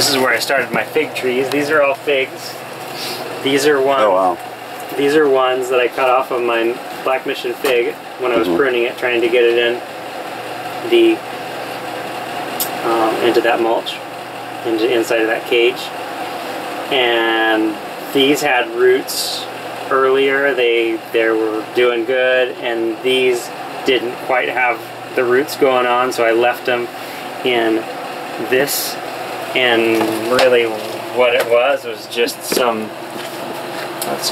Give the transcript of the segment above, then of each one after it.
This is where I started my fig trees. These are all figs. These are ones. Oh wow. These are ones that I cut off of my Black Mission fig when I was pruning it, trying to get it in the into that mulch, inside of that cage. And these had roots earlier. They were doing good, and these didn't quite have the roots going on, so I left them in this. And really, what it was just some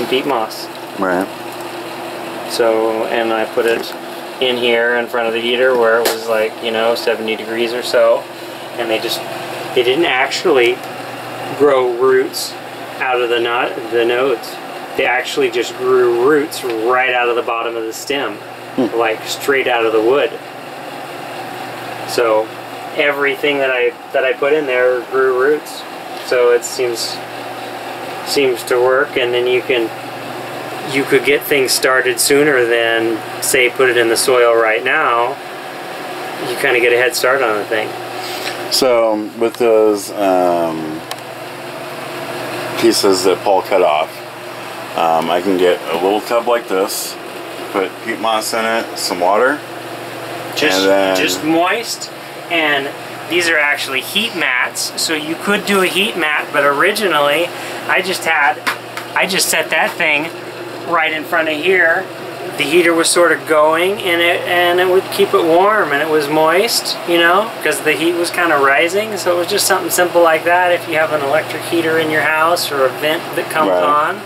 peat moss. Right. So, and I put it in here in front of the heater where it was like, you know, 70 degrees or so, and they didn't actually grow roots out of the nodes. They actually just grew roots right out of the bottom of the stem, like straight out of the wood. So everything that I put in there grew roots. So it seems to work, and then you could get things started sooner than, say, put it in the soil right now. You kind of get a head start on the thing. So with those pieces that Paul cut off, I can get a little tub like this, put peat moss in it, some water, just moist. And these are actually heat mats, so you could do a heat mat, but originally I just set that thing right in front of here. The heater was sort of going, and it would keep it warm, and it was moist, you know, because the heat was kind of rising. So it was just something simple like that. If you have an electric heater in your house or a vent that comes on,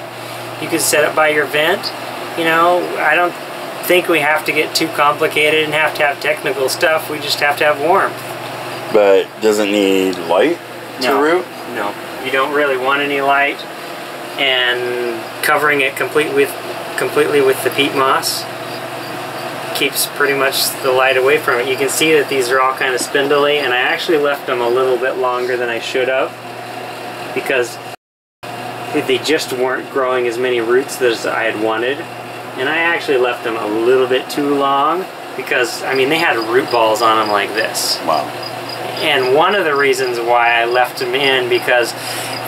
you could set it by your vent. You know, I don't think we have to get too complicated and have to have technical stuff. We just have to have warmth. But does it need light to root? No, you don't really want any light, and covering it completely with the peat moss keeps pretty much the light away from it. You can see that these are all kind of spindly, and I actually left them a little bit longer than I should have, because they just weren't growing as many roots as I had wanted. And I actually left them a little bit too long, because, I mean, they had root balls on them like this. Wow. And one of the reasons why I left them in, because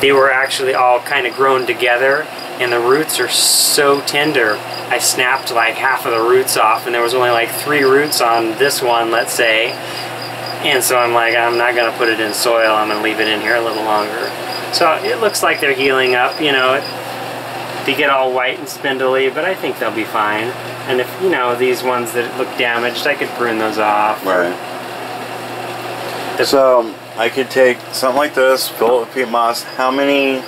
they were actually all kind of grown together, and the roots are so tender. I snapped like half of the roots off, and there was only like 3 roots on this one, let's say. And so I'm like, I'm not going to put it in soil, I'm going to leave it in here a little longer. So it looks like they're healing up, you know. They get all white and spindly, but I think they'll be fine. And if, you know, these ones that look damaged, I could prune those off. Right. So I could take something like this, fill it with peat moss. How many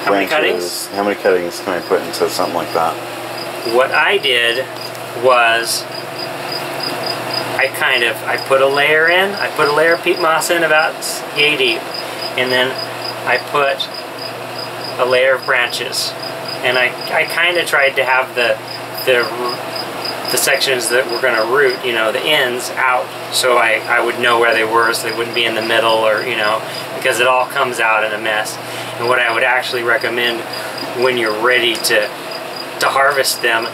cuttings? How many cuttings can I put into something like that? What I did was I put a layer in. I put a layer of peat moss in about yay deep, and then I put a layer of branches, and I kind of tried to have the sections that were going to root, you know, the ends out, so I would know where they were, so they wouldn't be in the middle, or, you know, because it all comes out in a mess. And what I would actually recommend when you're ready to harvest them,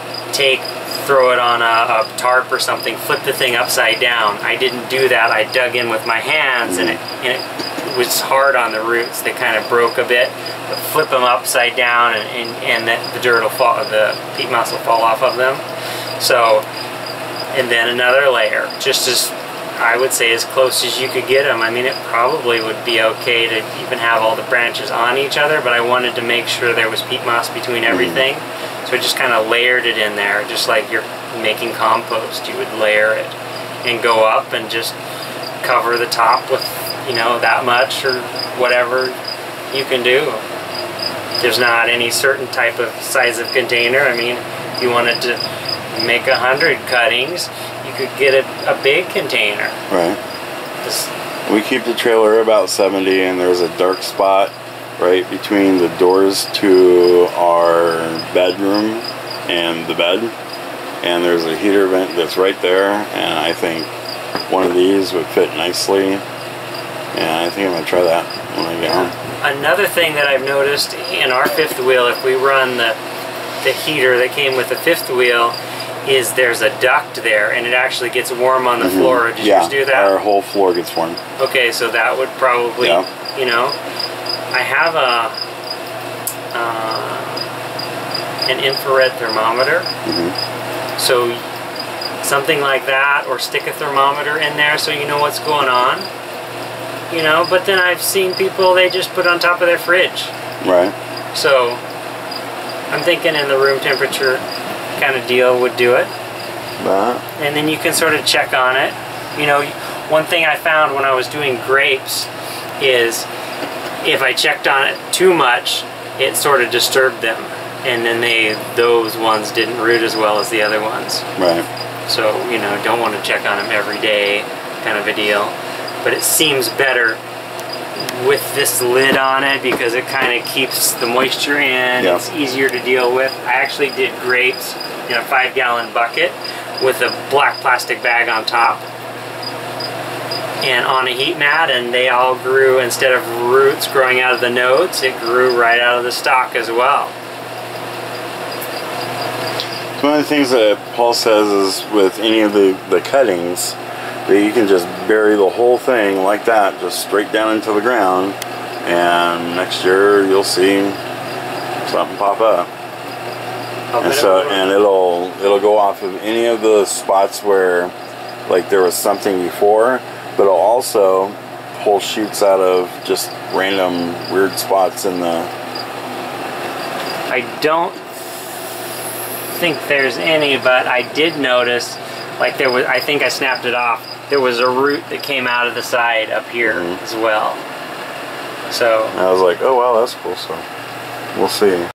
throw it on a tarp or something, flip the thing upside down. I didn't do that. I dug in with my hands, and it was hard on the roots. They kind of broke a bit. But flip them upside down, and the dirt will fall, the peat moss will fall off of them. So, and then another layer, just as I would say as close as you could get them. I mean, it probably would be okay to even have all the branches on each other, but I wanted to make sure there was peat moss between everything. So I just kind of layered it in there, just like you're making compost. You would layer it and go up and just cover the top with, you know, that much or whatever you can do. There's not any certain type of size of container. I mean, if you wanted to make 100 cuttings, you could get a big container. Right. We keep the trailer about 70, and there's a dark spot right between the doors to our bedroom and the bed, and there's a heater vent that's right there, and I think one of these would fit nicely, and I think I'm going to try that when I get home. Another thing that I've noticed in our fifth wheel, if we run the heater that came with the fifth wheel, is there's a duct there, and it actually gets warm on the floor. Did yours do that? Our whole floor gets warm. Okay, so that would probably, you know, I have an infrared thermometer. So something like that, or stick a thermometer in there so you know what's going on. You know, but then I've seen people, they just put on top of their fridge. Right. So I'm thinking in the room temperature kind of deal would do it. And then you can sort of check on it. You know, one thing I found when I was doing grapes is if I checked on it too much, it sort of disturbed them. And then those ones didn't root as well as the other ones. Right. So, you know, don't want to check on them every day, kind of a deal. But it seems better with this lid on it because it kind of keeps the moisture in. It's easier to deal with. I actually did grapes in a 5-gallon bucket with a black plastic bag on top and on a heat mat, and they all grew, instead of roots growing out of the nodes, it grew right out of the stalk as well. One of the things that Paul says is with any of the cuttings, that you can just bury the whole thing like that, just straight down into the ground, and next year you'll see something pop up. And it'll go off of any of the spots where like there was something before, but it'll also pull shoots out of just random weird spots in the... I don't think there's any, but I did notice, like there was, I think I snapped it off, there was a root that came out of the side up here as well. So I was like, oh wow, that's cool, so we'll see.